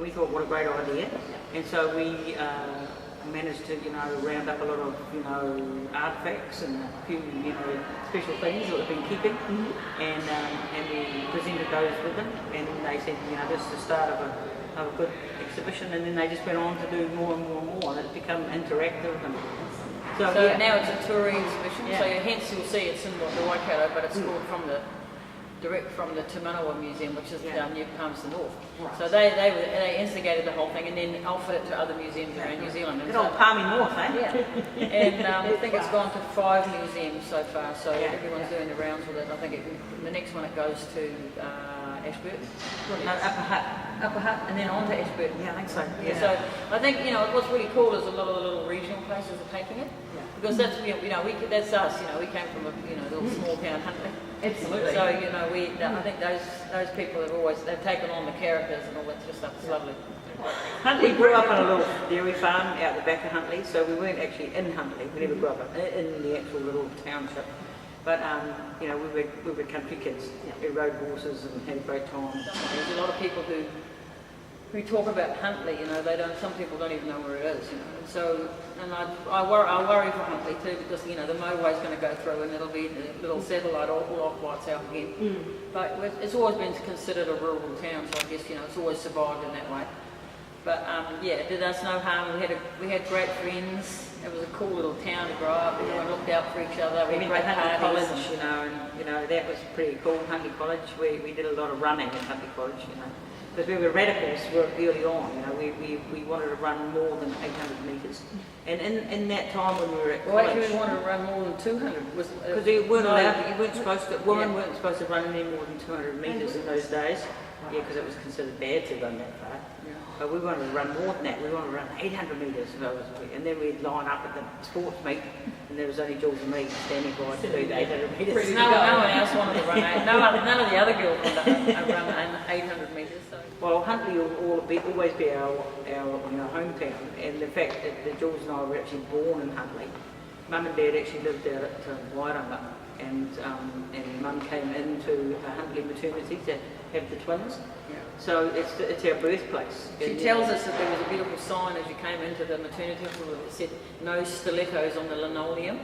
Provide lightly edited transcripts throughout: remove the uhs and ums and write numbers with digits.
we thought what a great idea, and so we managed to, round up a lot of, artifacts and a few, special things that we've been keeping, and we presented those with them, and they said, this is the start of a good exhibition, and then they just went on to do more and more and more, and it's become interactive. And so now it's a touring exhibition, so hence you'll see it's in the Waikato, but it's called direct from the Te Manawa Museum, which is down New Palmerston North. Right. So they instigated the whole thing and then offered it to other museums around New Zealand. Good old Palmy North, eh? Yeah. And I think it's gone to 5 museums so far, so everyone's doing the rounds with it. I think the next one it goes to Ashburton. No, Upper Hutt, and then on to Ashburton. Yeah, I think so. Yeah. So I think, what's really cool is a lot of the little regional places are taking it. Yeah. Because that's, that's us, we came from a, little small town, Huntly. Absolutely. So, I think those people they've taken on the characters and all that sort of stuff. It's lovely. Huntly grew up on a little dairy farm out the back of Huntly, so we weren't actually in Huntly. We never grew up in the actual little township. But, we were country kids. We rode horses and had a great time. There's a lot of people who talk about Huntly, some people don't even know where it is, And so, I worry for Huntly too, because, the motorway's going to go through and it'll be a little satellite all lights out again. But it's always been considered a rural town, so I guess, it's always survived in that way. But, it did us no harm. We had great friends. It was a cool little town to grow up. Everyone looked out for each other. We had great College, parties. that was pretty cool. Huntly College, we did a lot of running at Huntly College, Because we were radicals early on, we wanted to run more than 800 metres. And in that time when we were at college... Well, actually we wanted to run more than 200. Because we weren't allowed, women weren't supposed to run any more than 200 metres in those days. Yeah, because it was considered bad to run that far. Yeah. But we wanted to run more than that. We wanted to run 800 metres. And then we'd line up at the sports meet, and there was only Jules and me standing by to do the 800 metres. No one else wanted to run none of the other girls wanted to run 800 metres. So. Well, Huntly will always be our hometown, and the fact that Jules and I were actually born in Huntly. Mum and Dad actually lived out at Wairanga, and Mum came into Huntly maternity to have the twins. Yeah. So it's our birthplace. She tells us that there was a beautiful sign as you came into the maternity hospital that said no stilettos on the linoleum.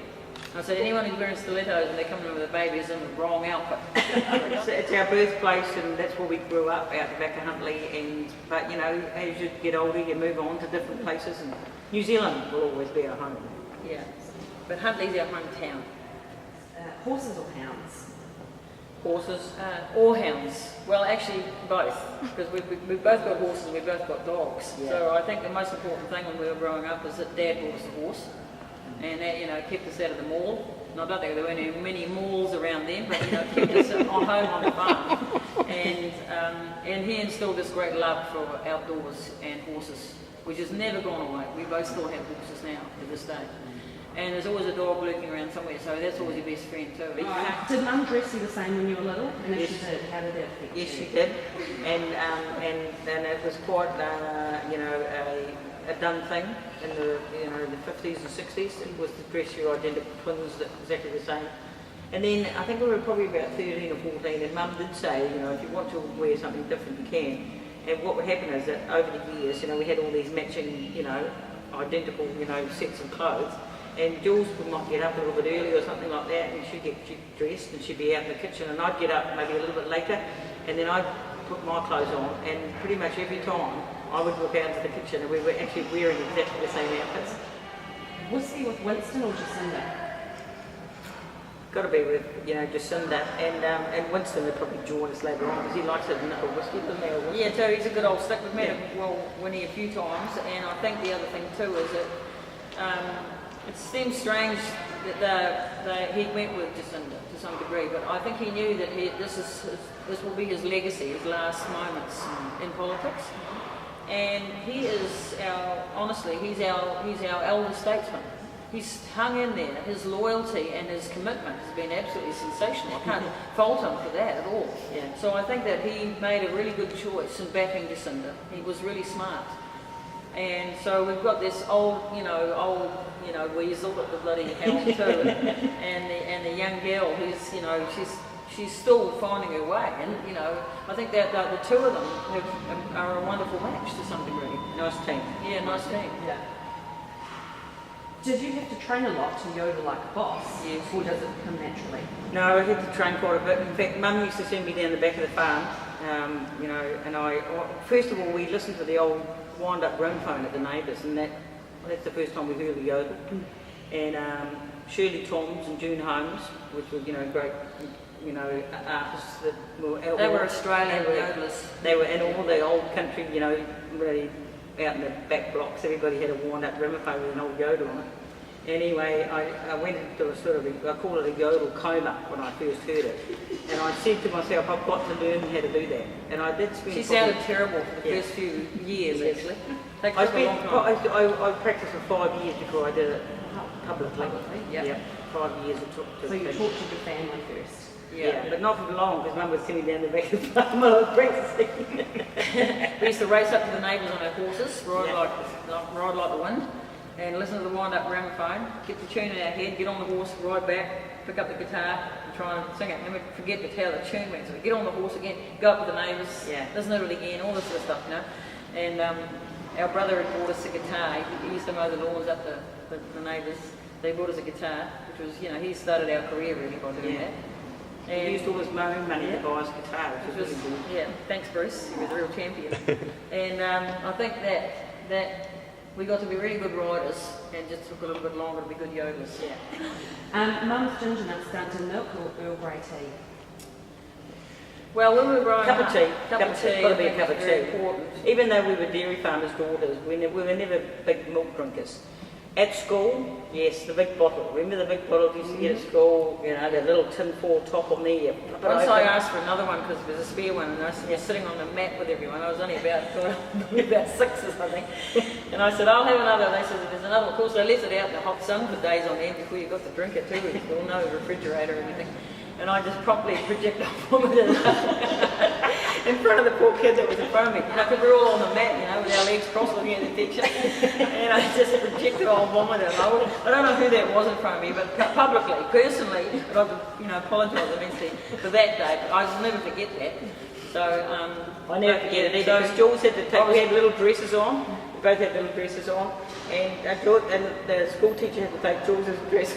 I said anyone who's wearing stilettos and they're coming in with a baby is in the wrong outfit. It's our birthplace, and that's where we grew up, out the back of Huntly. But as you get older, you move on to different places, and New Zealand will always be our home. Yeah, but Huntly's our hometown. Horses or hounds? Horses or hounds. Well, actually both, because we've both got horses and we've both got dogs. Yeah. So I think the most important thing when we were growing up is that Dad bought us a horse, and that kept us out of the mall. And I don't think there were many malls around then, but kept us home on the farm. And he instilled this great love for outdoors and horses, which has never gone away. We both still have horses now to this day. And there's always a dog lurking around somewhere, so that's always your best friend too. Did Mum dress you the same when you were little? And if she did, how did that affect you? Yes, she did. And it was quite, a done thing in the 50s and 60s. It was to dress your identical twins exactly the same. And then I think we were probably about 13 or 14, and Mum did say, if you want to wear something different, you can. And what would happen is that over the years, we had all these matching, identical, sets of clothes. And Jules would not get up a little bit early or something like that, and she'd get dressed and she'd be out in the kitchen, and I'd get up maybe a little bit later, and then I'd put my clothes on, and pretty much every time I would walk out into the kitchen and we were actually wearing exactly the same outfits. Whiskey with Winston or Jacinda? Got to be with, Jacinda, and Winston would probably join us later on because he likes a whiskey, doesn't he? Yeah, so he's a good old stick. We've met him, Winnie, a few times, and I think the other thing too is that it seems strange that he went with Jacinda to some degree, but I think he knew that this will be his legacy, his last moments in politics. And he is he's our elder statesman. He's hung in there. His loyalty and his commitment has been absolutely sensational. I can't fault him for that at all. Yeah. So I think that he made a really good choice in backing Jacinda. He was really smart. And so we've got this old weasel at the bloody helm too, and the young girl who's, she's still finding her way, and you know, I think that the two of them are a wonderful match to some degree. Nice team. Yeah, nice team. Yeah. Did you have to train a lot to yodel like a boss? Yes. Or does it come naturally? No, I had to train quite a bit. In fact, Mum used to send me down the back of the farm, you know, and first of all, we listened to the old wind-up ring phone at the neighbours, and that's the first time we heard the yodel. And Shirley Toms and June Holmes, which were, you know, great, you know, artists that were out. They were Australian yodelers. They were in all the old country, you know, really out in the back blocks. Everybody had a wind-up gramophone with an old yodel on it. Anyway, I went into a sort of, I call it a yodel coma when I first heard it. And I said to myself, I've got to learn how to do that. And I did spend... She sounded terrible for the first few years, actually. I practiced for 5 years before I did it publicly. Yeah. 5 years it took to... So you tortured your family first? Yeah, but not for long, because Mum would send me down the back of the farm when I was practicing. We used to race up to the neighbours on our horses, ride like the wind, and listen to the wind-up gramophone, get the tune in our head, get on the horse, ride back, pick up the guitar, and try and sing it. And then we'd forget how the tune went, so we'd get on the horse again, go up to the neighbours, listen to it again, all this sort of stuff, you know. And our brother had bought us a guitar. He used to mow the lawns up the neighbours. They bought us a guitar, which was, you know, he started our career really by doing that. And he used all his mowing money to buy us guitar, which was really good. Yeah, thanks Bruce, he was a real champion. And I think that we got to be really good riders, and just took a little bit longer to be good yodelers. Yeah. Mum's ginger nuts done to milk or Earl Grey tea? Well, when we were growing Cup of tea. Cup of tea. Got to be a cup of very tea. important. Even though we were dairy farmers' daughters, we were never big milk drinkers. At school, yes, the big bottle. Remember the big bottle we used to get at school? You know, the little tin foil top on there. Once I asked for another one because there was a spare one, and I was sitting on the mat with everyone. I was only about 6 or something. And I said, I'll have another. And they said, there's another. Of course, they left it out in the hot sun for days on end before you got to drink it too. There was no refrigerator or anything. And I just properly projectile vomited in front of the poor kid that was in front of me. You know, because we're all on the mat, you know, with our legs crossed looking at the picture. And I just projectile vomited. I don't know who that was in front of me, but publicly, personally, but I could, you know, apologise immensely for that day. But I'll never forget that. So, I never forget it either. Because Jules had to take, we had little dresses on. We both had little dresses on. And the school teacher had to take Jules's dress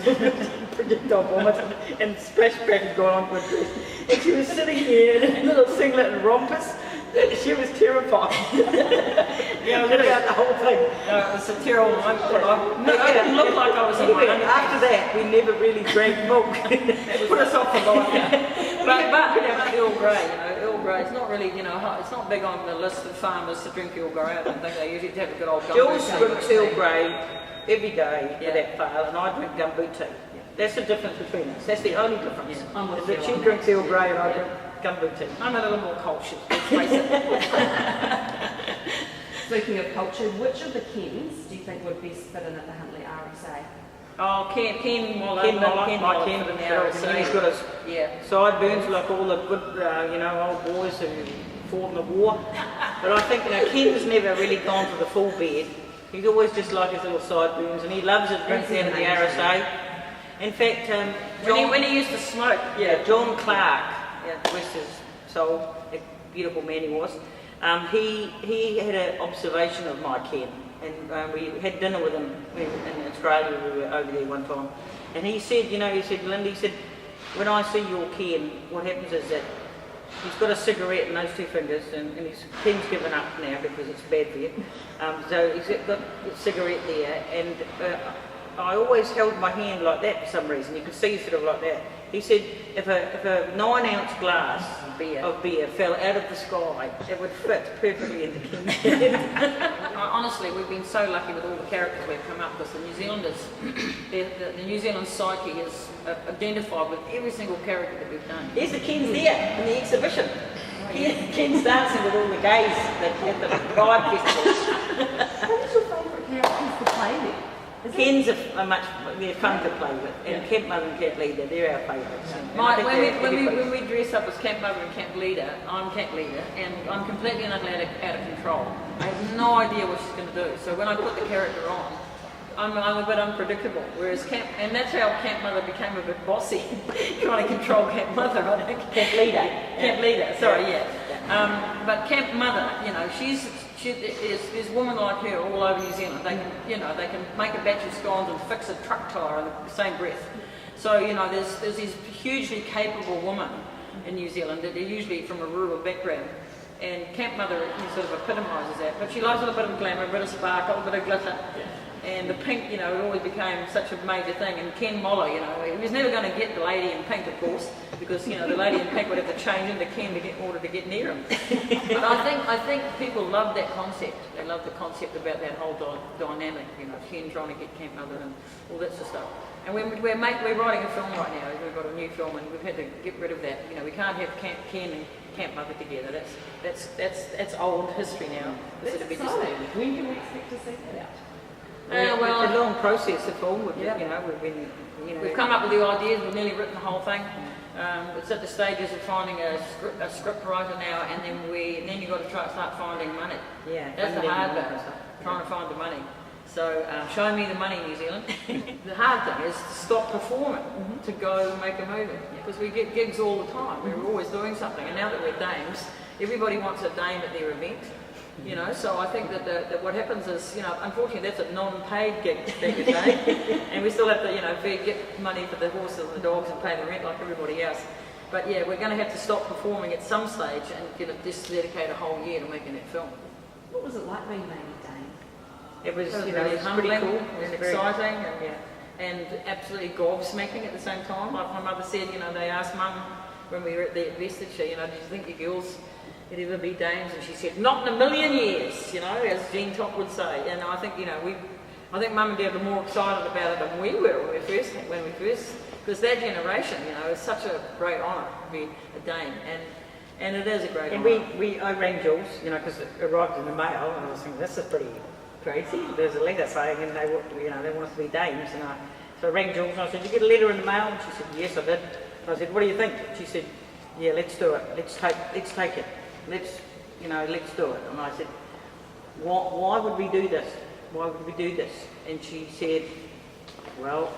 projectile vomit and splash back had gone on to a dress. And she was sitting here in a little singlet and rompers. She was terrified. Yeah, I was about the whole thing. No, it was a terrible moment. I didn't look like I was in my underpants. After that, we never really drank milk. Put us off for life. But Earl Grey, you know, Earl Grey, it's not really, you know, it's not big on the list of farmers to drink Earl Grey. I don't think they usually have a good old gumboot tea. Jules drinks Earl Grey every day with that file, and I drink gumboot tea. That's the difference between us. That's the only difference. Is that she drinks Earl Grey and I drink gumboot tea. I'm a little more cultured, let's face it. Speaking of culture, which of the Kens do you think would best fit in at the Huntly RSA? Oh, Ken Mollett. Ken in the RSA. He's got his sideburns like all the good, you know, old boys who fought in the war. But I think, you know, Ken's never really gone for the full beard. He's always just like his little sideburns, and he loves his drinks out of the RSA. In fact, when he used to smoke. Yeah, John Clark, bless his soul, a beautiful man he was. He had an observation of my Ken, and we had dinner with him in Australia. We were over there one time, and he said, you know, Linda, he said, when I see your Ken, what happens is that he's got a cigarette in those two fingers, and his Ken's given up now because it's bad for you. So he's got a cigarette there, and I always held my hand like that for some reason. You could see sort of like that. He said if a 9-ounce glass of beer fell out of the sky, it would fit perfectly into Ken's hand. Honestly, we've been so lucky with all the characters we've come up with. The New Zealanders, the New Zealand psyche is identified with every single character that we've done. Here's the Ken's there in the exhibition. Ken's dancing with all the gays at the Pride Festival. What is your favourite characters to play there? Ken's they're fun to play with, and Camp Mother and Camp Leader, they're our favourites. When we dress up as Camp Mother and Camp Leader, I'm Camp Leader, and I'm completely and utterly out of control. I have no idea what she's going to do. So when I put the character on, I'm a bit unpredictable, whereas and that's how Camp Mother became a bit bossy, trying to control Camp Mother, I think. Camp leader. Camp leader, sorry, yeah. But Camp Mother, you know, there's women like her all over New Zealand. They can, you know, they can make a batch of scones and fix a truck tyre in the same breath. So, you know, there's these hugely capable women in New Zealand that are usually from a rural background. And Camp Mother sort of epitomises that. But she likes a little bit of glamour, a bit of sparkle, a bit of glitter. And the pink, you know, it always became such a major thing. And Ken Moller, you know, he was never going to get the lady in pink, of course, because, you know, the lady in pink would have to change into Ken in order to get near him. But I think people love that concept. They love the concept about that whole dynamic, you know, Ken trying to get Camp Mother and all that sort of stuff. And we're writing a film right now. We've got a new film, and we've had to get rid of that. You know, we can't have Ken and Camp Mother together. That's old history now. That's exciting. When can we expect to see that out? Well, it's a long process of film. You know, we've come up with the ideas. We've nearly written the whole thing. It's at the stages of finding a script writer now, and then you've got to start finding money. Yeah, that's the hard bit. Trying to find the money. So show me the money, New Zealand. The hard thing is to stop performing to go make a movie, because we get gigs all the time. We're always doing something, and now that we're dames, everybody wants a dame at their event. You know, so I think that what happens is, you know, unfortunately that's a non-paid gig back in the day, and we still have to, you know, get money for the horses and the dogs and pay the rent like everybody else. But yeah, we're going to have to stop performing at some stage and just dedicate a whole year to making that film. What was it like being made a dame? It was, you know, really it was pretty cool. It was exciting and absolutely gobsmacking at the same time. Like my mother said, you know, they asked Mum when we were at the investiture, you know, do you think your girls would ever be dames? And she said, not in a million years, you know, as Jean Topp would say. And I think, you know, I think Mum and Dad were more excited about it than we were when we first, because that generation, you know, is such a great honour to be a dame, and it is a great honour. And I rang Jules, you know, because it arrived in the mail, and I was thinking, this is pretty crazy. There's a letter saying, and they want us to be dames, and so I rang Jules and I said, "Did you get a letter in the mail?" And she said, "Yes, I did." And I said, "What do you think?" She said, "Yeah, let's do it. Let's take it. Let's do it." And I said, "Why would we do this? Why would we do this?" And she said, "Well,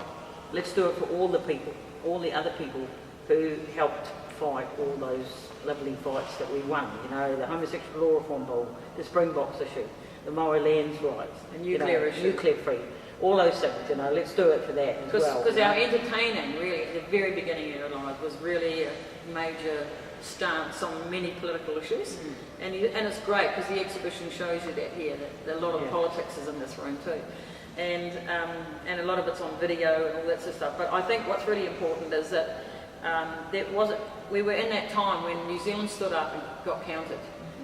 let's do it for all the people, all the other people who helped fight all those lovely fights that we won. You know, the homosexual law reform bill, the Springboks issue, the Maori lands rights, the nuclear issue, nuclear free, all those things. You know, let's do it for that as well." Because our entertaining, really, at the very beginning of our life, was really a major stance on many political issues, and it's great because the exhibition shows you that here, that a lot of politics is in this room too, and a lot of it's on video and all that sort of stuff. But I think what's really important is that we were in that time when New Zealand stood up and got counted.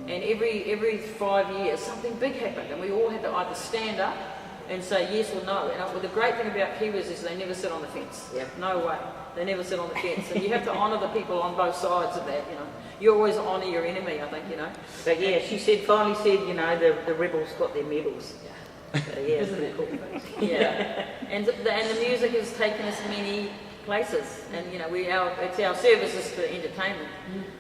And every 5 years something big happened, and we all had to either stand up and say yes or no. And the great thing about Kiwis is they never sit on the fence. No way. They never sit on the fence. And you have to honour the people on both sides of that, you know. You always honour your enemy, I think, you know. But yeah, she finally said, you know, the rebels got their medals. So, yeah, it's pretty cool. Yeah. And the music has taken us many places, and you know, it's our services for entertainment,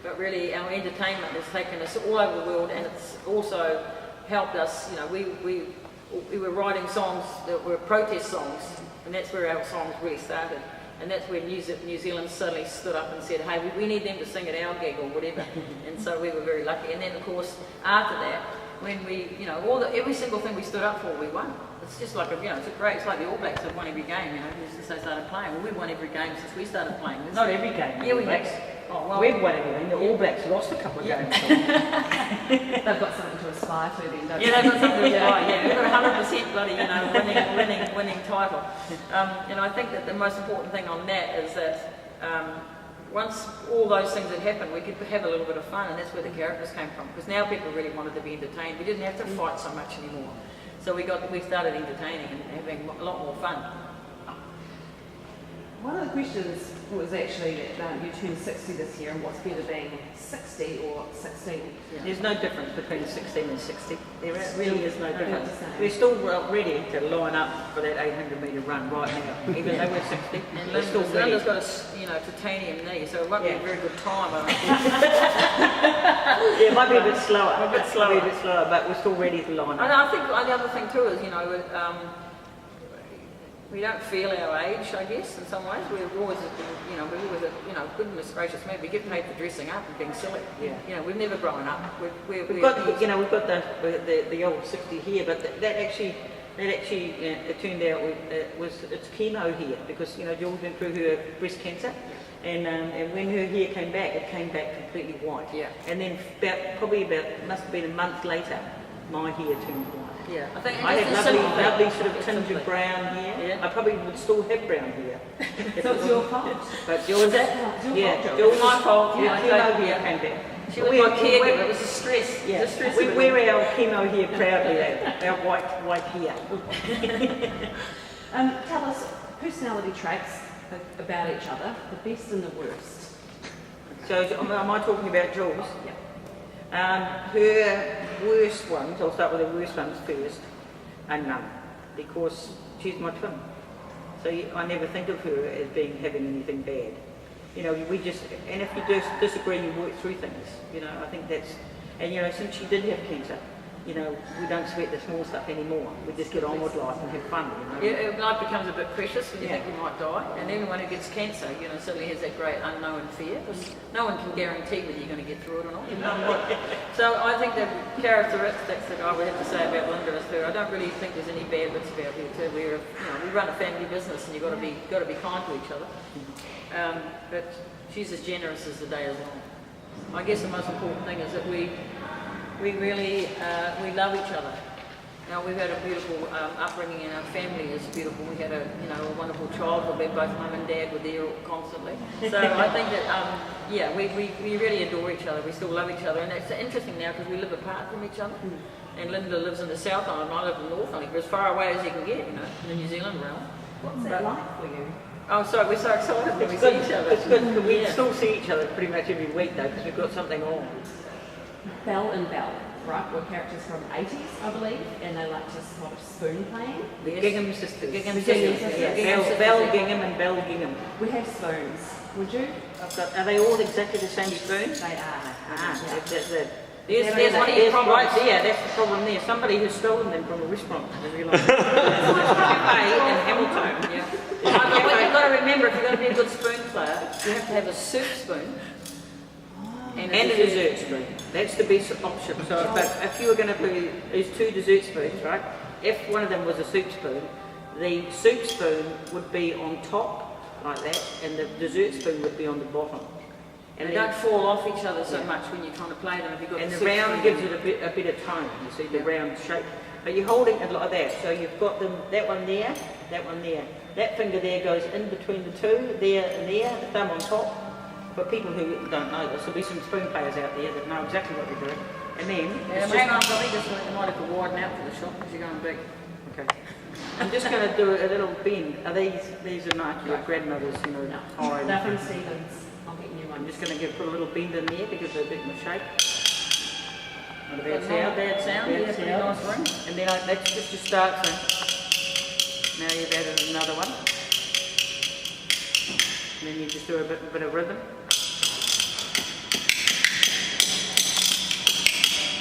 but really our entertainment has taken us all over the world, and it's also helped us. You know, we were writing songs that were protest songs, and that's where our songs really started, and that's where New Zealand suddenly stood up and said, "Hey, we need them to sing at our gig or whatever," and so we were very lucky. And then of course after that, when we, you know, every single thing we stood up for, we won. It's just like it's like the All Blacks have won every game, you know, since they started playing. Well, we've won every game since we started playing. Not every game. Yeah, we have. Oh, well, we've won everything. The All Blacks lost a couple of games. They've got something to aspire to then, don't they? Yeah, they've got something to aspire. Yeah, we've got 100% bloody, you know, winning title. You know, I think that the most important thing on that is that once all those things had happened, we could have a little bit of fun, and that's where the characters came from. Because now people really wanted to be entertained. We didn't have to fight so much anymore. So we started entertaining and having a lot more fun. One of the questions was actually that you turned 60 this year, and what's better being 60 or 16? Yeah. There's no difference between 16 and 60. There really is no difference. Same. We're still ready to line up for that 800-metre run right now, even though we're 60. And we're still ready. Linda's got a titanium knee, so it won't be a very good time. I think. Yeah, it might be a bit slower. But we're still ready to line up. And I think the other thing too is, you know, we don't feel our age, I guess, in some ways. We've always goodness gracious me, we get paid for dressing up and being silly. Yeah. You know, we've never grown up. We've got the old 60 here, but that actually it turned out it's chemo here because Jules went through her breast cancer, and when her hair came back, it came back completely white. Yeah. And then probably must have been a month later, my hair turned white. Yeah, I think I had lovely sort of It's tinge simply. of brown hair. Yeah. I probably would still have brown hair. So it's your fault. But Jules, It's your yeah, fault, Jules, It's my fault. Your Yeah, chemo okay. hair came back. She was my caregiver. It was a stress. Yeah, The stress we of it wear all. our chemo hair proudly, our white hair. Tell us personality traits about each other, the best and the worst. So am I talking about Jules? Yeah. Her worst ones, I'll start with the worst ones first, are Mum, because she's my twin. So I never think of her as having anything bad. We just, and if you disagree, you work through things. I think that's, and since she did have cancer, we don't sweat the small stuff anymore. We just get on with life and have fun. Yeah, life becomes a bit precious when you Yeah. think you might die, and everyone who gets cancer, suddenly has that great unknown fear, because no one can guarantee whether you're going to get through it or not. So I think the characteristics that I would have to say about Linda is her. I don't really think there's any bad bits about her too. We run a family business, and you've got to be kind to each other. But she's as generous as the day is long. I guess the most important thing is that we really love each other. Now we've had a beautiful upbringing, and our family is beautiful. We had a wonderful childhood where both mum and dad were there constantly. So I think that we really adore each other. We still love each other, and it's interesting now because we live apart from each other. And Linda lives in the South Island, I live in the North Island. We're as far away as you can get, in the New Zealand realm. What's that like for you? Oh, sorry, we're so excited when we It's see good. each other. It's good because we still see each other pretty much every week though, because we've got something on. Belle and Belle, right, were characters from 80s, I believe, and they like just a lot of spoon playing. The Yes. Gingham sisters. Gingham The sisters. Gingham Yeah, sisters. Gingham sisters, Belle yeah. Gingham and Belle Gingham. We have spoons. Would you? Are they all exactly the same spoon? They are. Ah, Yeah. that's it. There's one of your There's problems. right there, that's the problem there. Somebody has stolen them from a restaurant. I realise. Cafe in Hamilton. Yeah. What you've got to remember, if you're going to be a good spoon player, you have to have a soup spoon And a dessert spoon. That's the best option. So, but if you were going to do these two dessert spoons, right? If one of them was a soup spoon, the soup spoon would be on top like that, and the dessert spoon would be on the bottom. And they then- don't fall off each other so Yeah. much when you're trying to play them. If you've got And the soup round spoon. gives it a bit of tone, you see, the Yeah. round shape. But you're holding it like that, so you've got them, that one there, that one there. That finger there goes in between the two, there and there, the thumb on top. For people who don't know this, there'll be some spoon players out there that know exactly what they're doing. And then, Yeah, it's hang on, just, I think you might have to widen out for the shot because you're going big. okay. I'm just going to do a little bend. Are these are not your grandmother's, orange. Nothing Stevens. I'll get you I'm one. just going to put a little bend in there to give it a bit more shape. Not a bad Not a sound. bad sound, yeah, pretty nice ring. And then that's just a start thing. Now you've added another one. And then you just do a bit of rhythm.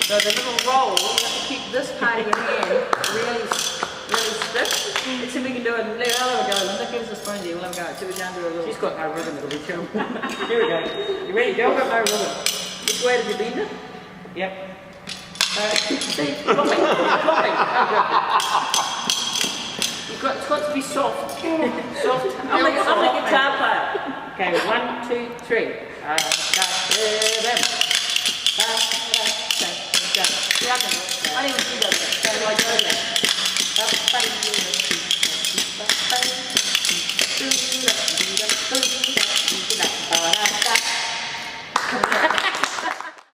So the little roll, you have to keep this part of your hand really stiff. Let's see if we can do it. I'll have a go. Linda, give us a spoon there. We'll have a go. See if we can do a little. She's got no rhythm, it'll be terrible. Here we go. You ready? Go, got no rhythm. Which way did you bend it? Yep. See, flopping. It's got to be soft. Soft. I'm a guitar player. Okay, 1, 2, 3. Yeah, I can do it. I didn't even see that. So do I go there?